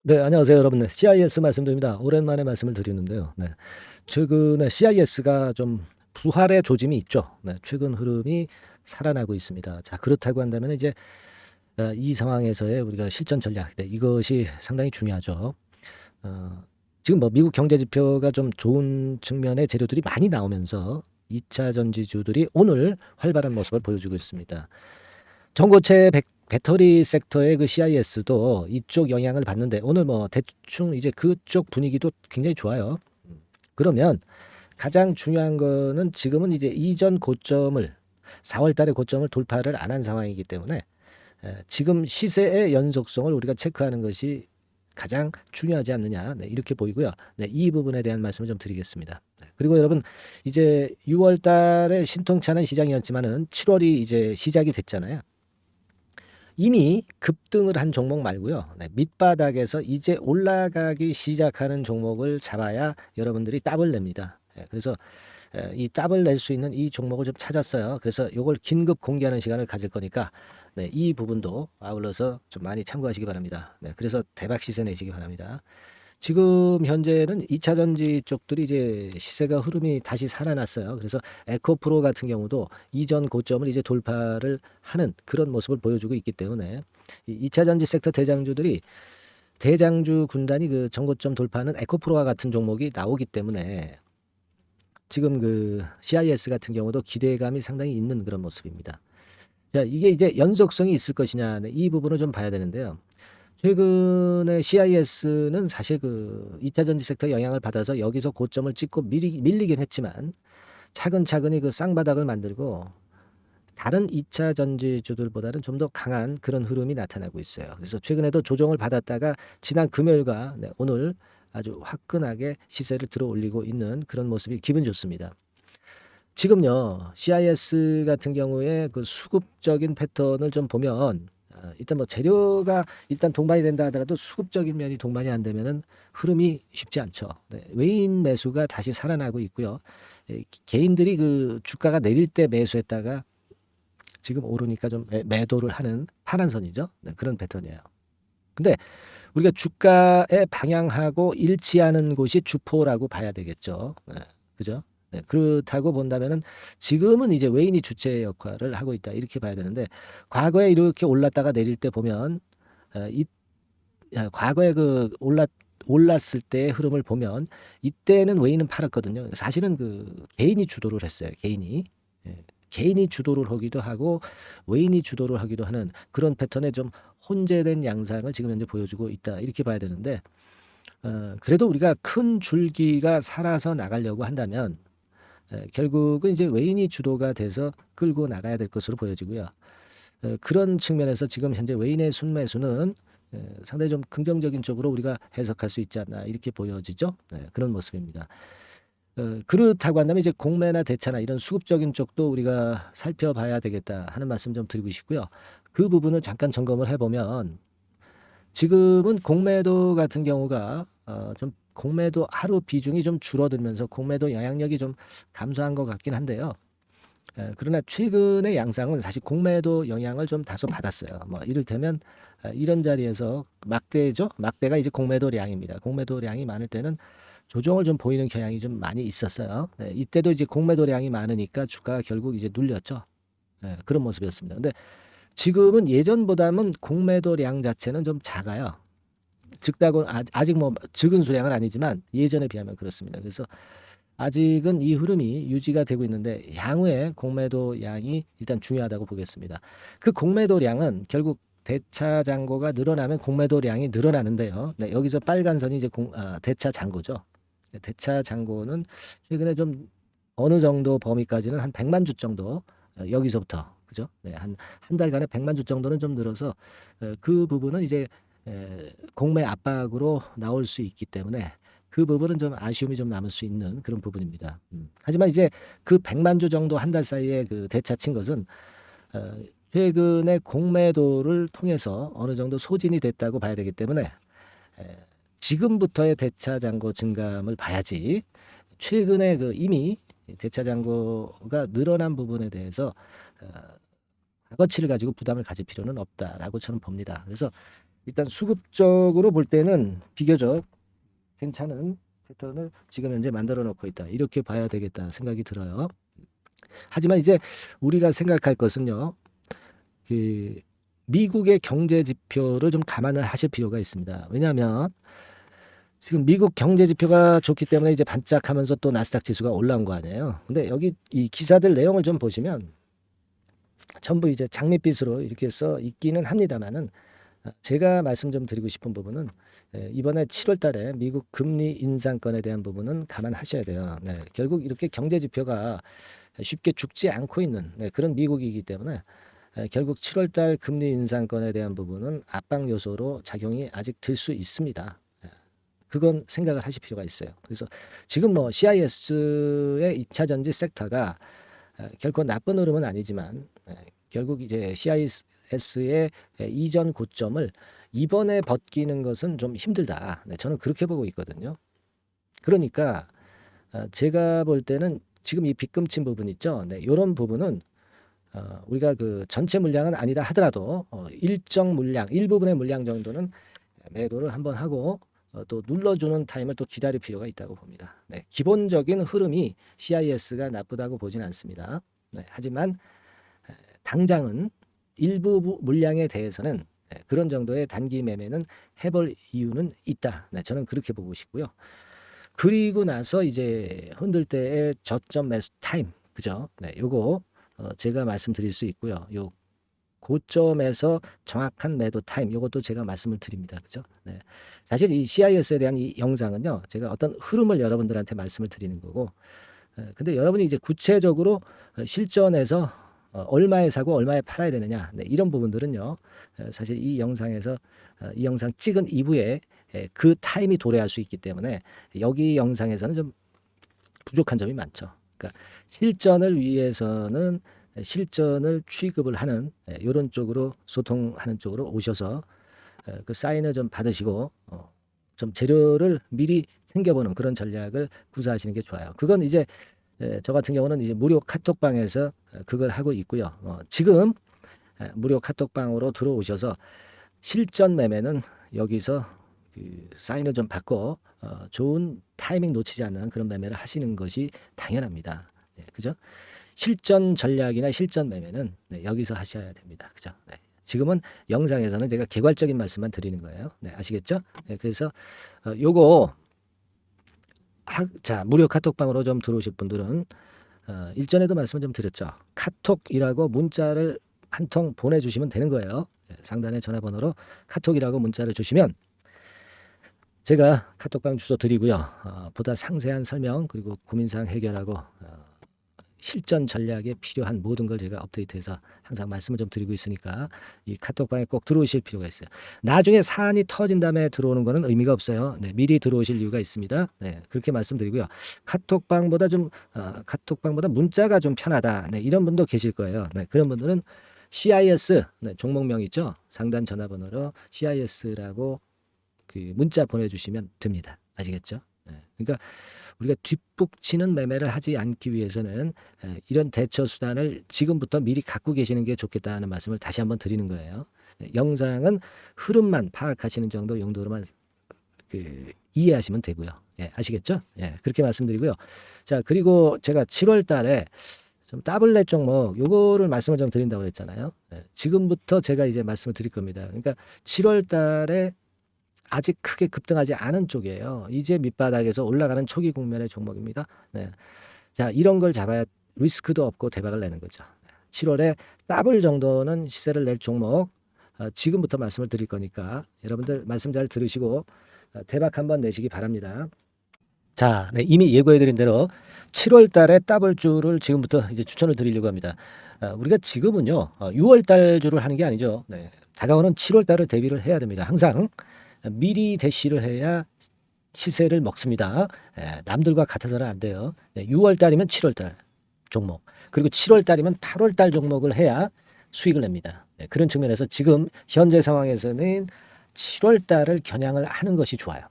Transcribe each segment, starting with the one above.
네, 안녕하세요, 여러분. 네, CIS 말씀드립니다. 오랜만에 말씀을 드리는데요. 네, 최근에 CIS가 좀 부활의 조짐이 있죠. 네, 최근 흐름이 살아나고 있습니다. 자, 그렇다고 한다면 이제 이 상황에서의 우리가 실전 전략, 네, 이것이 상당히 중요하죠. 어, 지금 뭐 미국 경제 지표가 좀 좋은 측면의 재료들이 많이 나오면서 2차 전지주들이 오늘 활발한 모습을 보여주고 있습니다. 전고체 배터리 섹터의 그 CIS도 이쪽 영향을 받는데 오늘 뭐 대충 이제 그쪽 분위기도 굉장히 좋아요. 그러면 가장 중요한 거는 지금은 이제 이전 고점을 4월 달에 고점을 돌파를 안 한 상황이기 때문에 지금 시세의 연속성을 우리가 체크하는 것이 가장 중요하지 않느냐, 네, 이렇게 보이고요. 네, 이 부분에 대한 말씀을 좀 드리겠습니다. 네, 그리고 여러분 이제 6월 달에 신통찮은 시장이었지만은 7월이 이제 시작이 됐잖아요. 이미 급등을 한 종목 말고요. 네, 밑바닥에서 이제 올라가기 시작하는 종목을 잡아야 여러분들이 따블 냅니다. 그래서 이 따블 낼 수 있는 이 종목을 좀 찾았어요. 그래서 이걸 긴급 공개하는 시간을 가질 거니까 네, 이 부분도 아울러서 좀 많이 참고하시기 바랍니다. 네, 그래서 대박 시세 내시기 바랍니다. 지금 현재는 2차 전지 쪽들이 이제 시세가 흐름이 다시 살아났어요. 그래서 에코프로 같은 경우도 이전 고점을 이제 돌파를 하는 그런 모습을 보여주고 있기 때문에 이 2차 전지 섹터 대장주들이 대장주 군단이 그 전고점 돌파하는 에코프로와 같은 종목이 나오기 때문에 지금 그 CIS 같은 경우도 기대감이 상당히 있는 그런 모습입니다. 자, 이게 이제 연속성이 있을 것이냐, 네, 이 부분을 좀 봐야 되는데요. 최근에 CIS는 사실 그 2차 전지 섹터 영향을 받아서 여기서 고점을 찍고 밀리긴 했지만 차근차근히 그 쌍바닥을 만들고 다른 2차 전지주들보다는 좀 더 강한 그런 흐름이 나타나고 있어요. 그래서 최근에도 조정을 받았다가 지난 금요일과 네, 오늘 아주 화끈하게 시세를 들어 올리고 있는 그런 모습이 기분 좋습니다. 지금요, CIS 같은 경우에 그 수급적인 패턴을 좀 보면 일단 뭐 재료가 일단 동반이 된다 하더라도 수급적인 면이 동반이 안 되면은 흐름이 쉽지 않죠. 네, 외인 매수가 다시 살아나고 있고요. 개인들이 그 주가가 내릴 때 매수했다가 지금 오르니까 좀 매도를 하는 파란 선이죠. 네, 그런 패턴이에요. 근데 우리가 주가의 방향하고 일치하는 곳이 주포라고 봐야 되겠죠. 네, 그죠? 네, 그렇다고 본다면은 지금은 이제 외인이 주체 역할을 하고 있다 이렇게 봐야 되는데 과거에 이렇게 올랐다가 내릴 때 보면 이 과거에 그 올랐을 때의 흐름을 보면 이때는 외인은 팔았거든요. 사실은 그 개인이 주도를 했어요. 개인이. 예. 개인이 주도를 하기도 하고 외인이 주도를 하기도 하는 그런 패턴의 좀 혼재된 양상을 지금 현재 보여주고 있다. 이렇게 봐야 되는데 그래도 우리가 큰 줄기가 살아서 나가려고 한다면 결국은 이제 외인이 주도가 돼서 끌고 나가야 될 것으로 보여지고요. 그런 측면에서 지금 현재 외인의 순매수는 상당히 좀 긍정적인 쪽으로 우리가 해석할 수 있지 않나 이렇게 보여지죠. 네, 그런 모습입니다. 그렇다고 한다면 이제 공매나 대차나 이런 수급적인 쪽도 우리가 살펴봐야 되겠다 하는 말씀 좀 드리고 싶고요. 그 부분을 잠깐 점검을 해보면 지금은 공매도 같은 경우가 좀 공매도 하루 비중이 좀 줄어들면서 공매도 영향력이 좀 감소한 것 같긴 한데요. 그러나 최근의 양상은 사실 공매도 영향을 좀 다소 받았어요. 뭐 이를테면 이런 자리에서 막대죠. 막대가 이제 공매도량입니다. 공매도량이 많을 때는 조정을 좀 보이는 경향이 좀 많이 있었어요. 네, 이때도 이제 공매도량이 많으니까 주가가 결국 이제 눌렸죠. 네, 그런 모습이었습니다. 근데 지금은 예전보다는 공매도량 자체는 좀 작아요. 적다고 아직 뭐 적은 수량은 아니지만 예전에 비하면 그렇습니다. 그래서 아직은 이 흐름이 유지가 되고 있는데 향후에 공매도 양이 일단 중요하다고 보겠습니다. 그 공매도량은 결국 대차 잔고가 늘어나면 공매도량이 늘어나는데요. 네, 여기서 빨간 선이 이제 대차 잔고죠. 네, 대차 잔고는 최근에 좀 어느 정도 범위까지는 한 100만 주 정도 여기서부터 그죠? 네, 한 달간에 100만 주 정도는 좀 늘어서 그 부분은 이제 공매 압박으로 나올 수 있기 때문에 그 부분은 좀 아쉬움이 좀 남을 수 있는 그런 부분입니다. 하지만 이제 그 100만 주 정도 한 달 사이에 그 대차 친 것은 어, 최근에 공매도를 통해서 어느 정도 소진이 됐다고 봐야 되기 때문에 에, 지금부터의 대차 잔고 증감을 봐야지 최근에 그 이미 대차 잔고가 늘어난 부분에 대해서 어, 과거치를 가지고 부담을 가질 필요는 없다라고 저는 봅니다. 그래서 일단 수급적으로 볼 때는 비교적 괜찮은 패턴을 지금 현재 만들어 놓고 있다. 이렇게 봐야 되겠다 생각이 들어요. 하지만 이제 우리가 생각할 것은요. 그 미국의 경제 지표를 좀 감안을 하실 필요가 있습니다. 왜냐하면 지금 미국 경제 지표가 좋기 때문에 이제 반짝하면서 또 나스닥 지수가 올라온 거 아니에요. 근데 여기 이 기사들 내용을 좀 보시면 전부 이제 장밋빛으로 이렇게 써 있기는 합니다만은 제가 말씀 좀 드리고 싶은 부분은 이번에 7월 달에 미국 금리 인상권에 대한 부분은 감안하셔야 돼요. 네, 결국 이렇게 경제 지표가 쉽게 죽지 않고 있는 그런 미국이기 때문에 결국 7월 달 금리 인상권에 대한 부분은 압박 요소로 작용이 아직 될 수 있습니다. 그건 생각을 하실 필요가 있어요. 그래서 지금 뭐 CIS의 2차 전지 섹터가 결코 나쁜 흐름은 아니지만 결국 이제 CIS의 이전 고점을 이번에 벗기는 것은 좀 힘들다. 저는 그렇게 보고 있거든요. 그러니까 제가 볼 때는 지금 이 빗금친 부분 있죠. 이런 부분은 우리가 그 전체 물량은 아니다 하더라도 일정 물량, 일부분의 물량 정도는 매도를 한번 하고 또 눌러주는 타임을 또 기다릴 필요가 있다고 봅니다. 기본적인 흐름이 CIS가 나쁘다고 보진 않습니다. 하지만 당장은 일부 물량에 대해서는 그런 정도의 단기 매매는 해볼 이유는 있다. 저는 그렇게 보고 싶고요. 그리고 나서 이제 흔들 때의 저점 매수 타임, 그죠? 요거 제가 말씀드릴 수 있고요. 요 고점에서 정확한 매도 타임, 이것도 제가 말씀을 드립니다. 그죠? 사실 이 CIS에 대한 이 영상은요, 제가 어떤 흐름을 여러분들한테 말씀을 드리는 거고, 근데 여러분이 이제 구체적으로 실전에서 얼마에 사고 얼마에 팔아야 되느냐, 이런 부분들은요, 사실 이 영상에서 이 영상 찍은 이후에 그 타임이 도래할 수 있기 때문에 여기 영상에서는 좀 부족한 점이 많죠. 그러니까 실전을 위해서는 실전을 취급을 하는 이런 쪽으로 소통하는 쪽으로 오셔서 그 사인을 좀 받으시고 좀 재료를 미리 챙겨보는 그런 전략을 구사하시는 게 좋아요. 그건 이제 저 같은 경우는 이제 무료 카톡방에서 그걸 하고 있고요. 지금 무료 카톡방으로 들어오셔서 실전 매매는 여기서 그 사인을 좀 받고 좋은 타이밍 놓치지 않는 그런 매매를 하시는 것이 당연합니다. 그죠? 실전 전략이나 실전 매매는 여기서 하셔야 됩니다. 그죠? 지금은 영상에서는 제가 개괄적인 말씀만 드리는 거예요. 아시겠죠? 그래서 요거 자 무료 카톡방으로 좀 들어오실 분들은 일전에도 말씀을 좀 드렸죠. 카톡이라고 문자를 한 통 보내주시면 되는 거예요. 상단의 전화번호로 카톡이라고 문자를 주시면 제가 카톡방 주소 드리고요. 보다 상세한 설명 그리고 고민사항 해결하고 실전 전략에 필요한 모든 걸 제가 업데이트해서 항상 말씀을 좀 드리고 있으니까 이 카톡방에 꼭 들어오실 필요가 있어요. 나중에 사안이 터진 다음에 들어오는 거는 의미가 없어요. 미리 들어오실 이유가 있습니다. 그렇게 말씀드리고요. 카톡방보다 문자가 좀 편하다. 이런 분도 계실 거예요. 그런 분들은 CIS 종목명 있죠. 상단 전화번호로 CIS라고 그 문자 보내주시면 됩니다. 아시겠죠? 그러니까 우리가 뒷북치는 매매를 하지 않기 위해서는 이런 대처 수단을 지금부터 미리 갖고 계시는 게 좋겠다는 말씀을 다시 한번 드리는 거예요. 영상은 흐름만 파악하시는 정도 용도로만 이해하시면 되고요. 아시겠죠? 그렇게 말씀드리고요. 자, 그리고 제가 7월 달에 좀 따블렛 종목 요거를 말씀을 좀 드린다고 했잖아요. 지금부터 제가 이제 말씀을 드릴 겁니다. 그러니까 7월 달에 아직 크게 급등하지 않은 쪽이에요. 이제 밑바닥에서 올라가는 초기 국면의 종목입니다. 자, 이런 걸 잡아야 리스크도 없고 대박을 내는 거죠. 7월에 더블 정도는 시세를 낼 종목 지금부터 말씀을 드릴 거니까 여러분들 말씀 잘 들으시고 대박 한번 내시기 바랍니다. 자, 이미 예고해드린 대로 7월 달에 더블주를 지금부터 이제 추천을 드리려고 합니다. 우리가 지금은요, 6월 달주를 하는 게 아니죠. 다가오는 7월 달을 대비를 해야 됩니다. 항상 미리 대시를 해야 시세를 먹습니다. 남들과 같아서는 안 돼요. 6월 달이면 7월 달 종목, 그리고 7월 달이면 8월 달 종목을 해야 수익을 냅니다. 그런 측면에서 지금 현재 상황에서는 7월 달을 겨냥을 하는 것이 좋아요.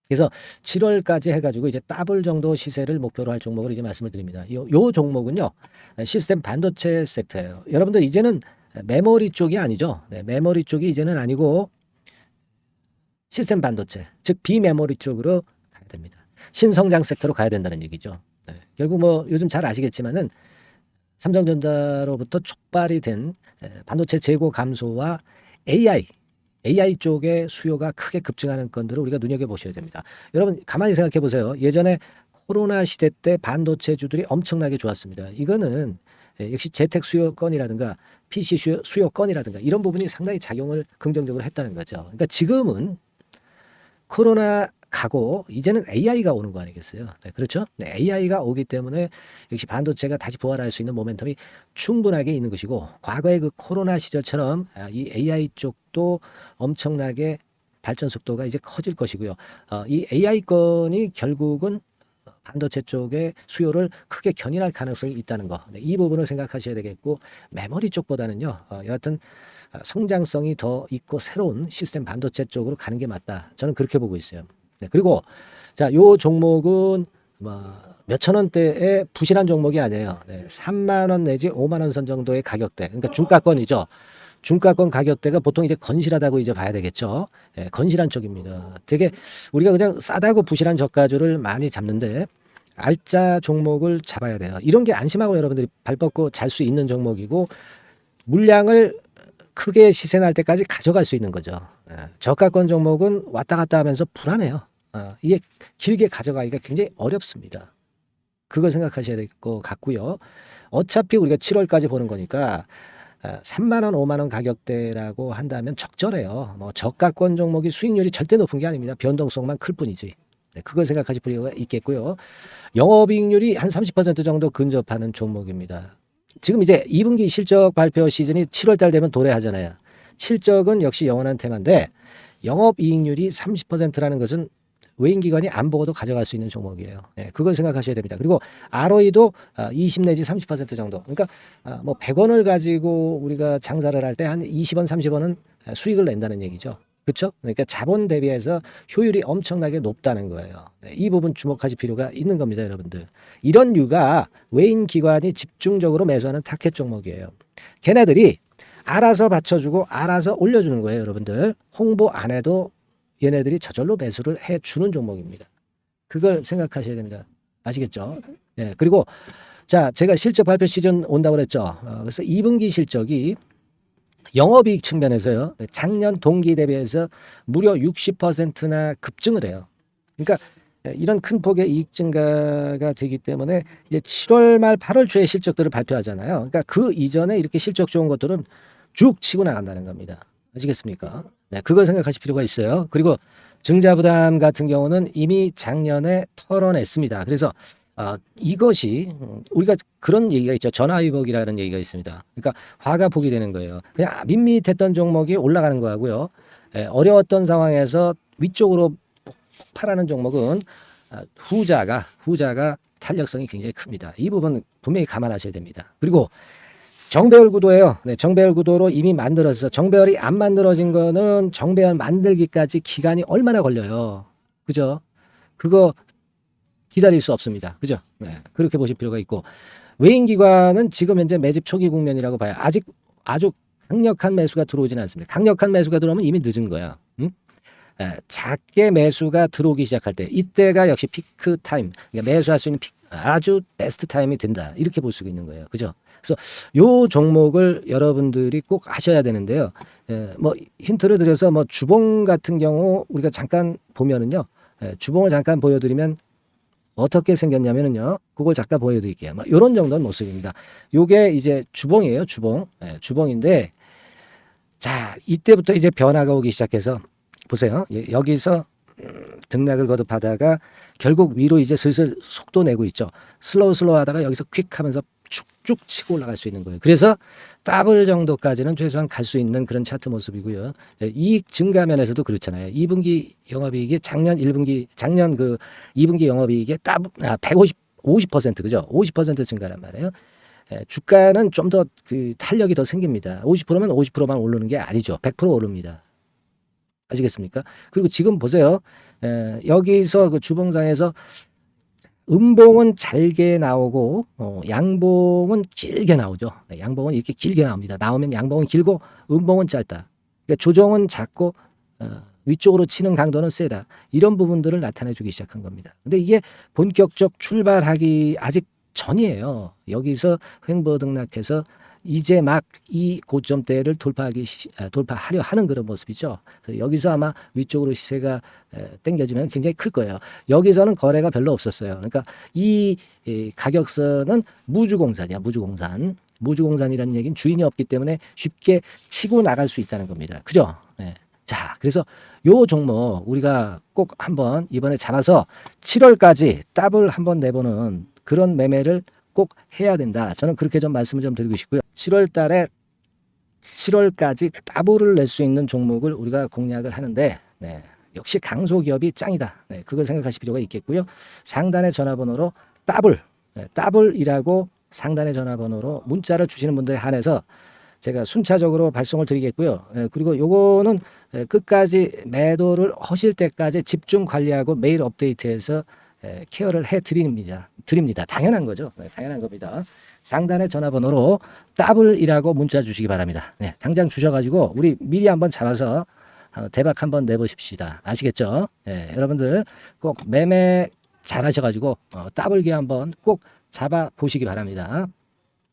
그래서 7월까지 해가지고 이제 더블 정도 시세를 목표로 할 종목을 이제 말씀을 드립니다. 요 종목은요, 시스템 반도체 섹터예요. 여러분들 이제는 메모리 쪽이 아니죠. 네, 메모리 쪽이 이제는 아니고 시스템 반도체, 즉 비메모리 쪽으로 가야 됩니다. 신성장 섹터로 가야 된다는 얘기죠. 네, 결국 뭐 요즘 잘 아시겠지만은 삼성전자로부터 촉발이 된 반도체 재고 감소와 AI 쪽의 수요가 크게 급증하는 건들을 우리가 눈여겨보셔야 됩니다. 여러분 가만히 생각해 보세요. 예전에 코로나 시대 때 반도체주들이 엄청나게 좋았습니다. 이거는 역시 재택 수요건이라든가 PC 수요건이라든가 이런 부분이 상당히 작용을 긍정적으로 했다는 거죠. 그러니까 지금은 코로나 가고 이제는 AI가 오는 거 아니겠어요? 네, 그렇죠? 네, AI가 오기 때문에 역시 반도체가 다시 부활할 수 있는 모멘텀이 충분하게 있는 것이고 과거의 그 코로나 시절처럼 이 AI 쪽도 엄청나게 발전 속도가 이제 커질 것이고요. 이 AI 건이 결국은 반도체 쪽의 수요를 크게 견인할 가능성이 있다는 거. 네, 이 부분을 생각하셔야 되겠고 메모리 쪽보다는요. 여하튼 성장성이 더 있고 새로운 시스템 반도체 쪽으로 가는 게 맞다. 저는 그렇게 보고 있어요. 네, 그리고 자, 요 종목은 뭐 몇천 원대의 부실한 종목이 아니에요. 네, 3만 원 내지 5만 원 선 정도의 가격대. 그러니까 중가권이죠. 중가권 가격대가 보통 이제 건실하다고 이제 봐야 되겠죠. 예, 건실한 쪽입니다. 되게 우리가 그냥 싸다고 부실한 저가주를 많이 잡는데 알짜 종목을 잡아야 돼요. 이런 게 안심하고 여러분들이 발 뻗고 잘 수 있는 종목이고 물량을 크게 시세 날 때까지 가져갈 수 있는 거죠. 예, 저가권 종목은 왔다 갔다 하면서 불안해요. 이게 길게 가져가기가 굉장히 어렵습니다. 그걸 생각하셔야 될 것 같고요. 어차피 우리가 7월까지 보는 거니까 3만 원, 5만 원 가격대라고 한다면 적절해요. 뭐 저가권 종목이 수익률이 절대 높은 게 아닙니다. 변동성만 클 뿐이지. 네, 그걸 생각하실 필요가 있겠고요. 영업이익률이 한 30% 정도 근접하는 종목입니다. 지금 이제 2분기 실적 발표 시즌이 7월 달 되면 도래하잖아요. 실적은 역시 영원한 테마인데 영업이익률이 30%라는 것은 외인기관이 안 보고도 가져갈 수 있는 종목이에요. 네, 그걸 생각하셔야 됩니다. 그리고 ROE도 20 내지 30% 정도. 그러니까 뭐 100원을 가지고 우리가 장사를 할 때 한 20원, 30원은 수익을 낸다는 얘기죠. 그렇죠? 그러니까 자본 대비해서 효율이 엄청나게 높다는 거예요. 네, 이 부분 주목하실 필요가 있는 겁니다, 여러분들. 이런 류가 외인 기관이 집중적으로 매수하는 타켓 종목이에요. 걔네들이 알아서 받쳐주고 알아서 올려주는 거예요, 여러분들. 홍보 안 해도 얘네들이 저절로 매수를 해주는 종목입니다. 그걸 생각하셔야 됩니다. 아시겠죠? 예, 그리고 자, 제가 실적 발표 시즌 온다고 그랬죠. 그래서 2분기 실적이 영업이익 측면에서요. 작년 동기 대비해서 무려 60%나 급증을 해요. 그러니까 이런 큰 폭의 이익 증가가 되기 때문에 이제 7월 말 8월 초에 실적들을 발표하잖아요. 그러니까 그 이전에 이렇게 실적 좋은 것들은 쭉 치고 나간다는 겁니다. 아시겠습니까? 네, 그걸 생각하실 필요가 있어요. 그리고 증자부담 같은 경우는 이미 작년에 털어냈습니다. 그래서 이것이 우리가 그런 얘기가 있죠. 전화위복이라는 얘기가 있습니다. 그러니까 화가 복이 되는 거예요. 그냥 밋밋했던 종목이 올라가는 거하고요. 어려웠던 상황에서 위쪽으로 폭발하는 종목은 후자가 탄력성이 굉장히 큽니다. 이 부분 분명히 감안하셔야 됩니다. 그리고 정배열 구도예요. 네, 정배열 구도로 이미 만들어서 정배열이 안 만들어진 거는 정배열 만들기까지 기간이 얼마나 걸려요. 그죠? 그거 기다릴 수 없습니다. 그죠? 네, 그렇게 보실 필요가 있고 외인기관은 지금 현재 매집 초기 국면이라고 봐요. 아직 아주 강력한 매수가 들어오지는 않습니다. 강력한 매수가 들어오면 이미 늦은 거야. 응? 작게 매수가 들어오기 시작할 때 이때가 역시 피크 타임, 그러니까 매수할 수 있는 아주 베스트 타임이 된다. 이렇게 볼 수 있는 거예요. 그죠? 그래서 요 종목을 여러분들이 꼭 하셔야 되는데요. 뭐 힌트를 드려서 뭐 주봉 같은 경우 우리가 잠깐 보면은요. 주봉을 잠깐 보여드리면 어떻게 생겼냐면은요. 그걸 잠깐 보여드릴게요. 뭐 이런 정도는 모습입니다. 요게 이제 주봉이에요. 주봉. 주봉인데 자 이때부터 이제 변화가 오기 시작해서 보세요. 여기서 등락을 거듭하다가 결국 위로 이제 슬슬 속도 내고 있죠. 슬로우 하다가 여기서 퀵 하면서 쭉쭉 치고 올라갈 수 있는 거예요. 그래서 더블 정도까지는 최소한 갈 수 있는 그런 차트 모습이고요. 이익 증가 면에서도 그렇잖아요. 2분기 영업이익이 작년 그 2분기 영업이익의 50% 그죠? 50% 증가란 말이에요. 주가는 좀 더 그 탄력이 더 생깁니다. 50%면 50%만 오르는 게 아니죠. 100% 오릅니다. 아시겠습니까? 그리고 지금 보세요. 여기서 그 주봉상에서 음봉은 잘게 나오고 양봉은 길게 나오죠. 네, 양봉은 이렇게 길게 나옵니다. 나오면 양봉은 길고 음봉은 짧다. 그러니까 조정은 작고 위쪽으로 치는 강도는 세다. 이런 부분들을 나타내 주기 시작한 겁니다. 근데 이게 본격적 출발하기 아직 전이에요. 여기서 횡보등락해서 이제 막 이 고점대를 돌파하려 하는 그런 모습이죠. 그래서 여기서 아마 위쪽으로 시세가 당겨지면 굉장히 클 거예요. 여기서는 거래가 별로 없었어요. 그러니까 이 가격선은 무주공산이야. 무주공산이라는 얘기는 주인이 없기 때문에 쉽게 치고 나갈 수 있다는 겁니다. 그죠? 네. 자, 그래서 요 종목 우리가 꼭 한번 이번에 잡아서 7월까지 더블 한번 내보는 그런 매매를 꼭 해야 된다. 저는 그렇게 좀 말씀을 좀 드리고 싶고요. 7월 달에 7월까지 더블을 낼 수 있는 종목을 우리가 공략을 하는데 네, 역시 강소기업이 짱이다. 네, 그걸 생각하실 필요가 있겠고요. 상단의 전화번호로 더블, 더블이라고 상단의 전화번호로 문자를 주시는 분들에 한해서 제가 순차적으로 발송을 드리겠고요. 그리고 요거는 끝까지 매도를 하실 때까지 집중 관리하고 매일 업데이트해서 케어를 해 드립니다. 당연한 거죠. 네, 당연한 겁니다. 상단의 전화번호로 더블이라고 문자 주시기 바랍니다. 네, 당장 주셔가지고 우리 미리 한번 잡아서 대박 한번 내보십시다. 아시겠죠? 네, 여러분들 꼭 매매 잘하셔가지고 더블기 한번 꼭 잡아 보시기 바랍니다.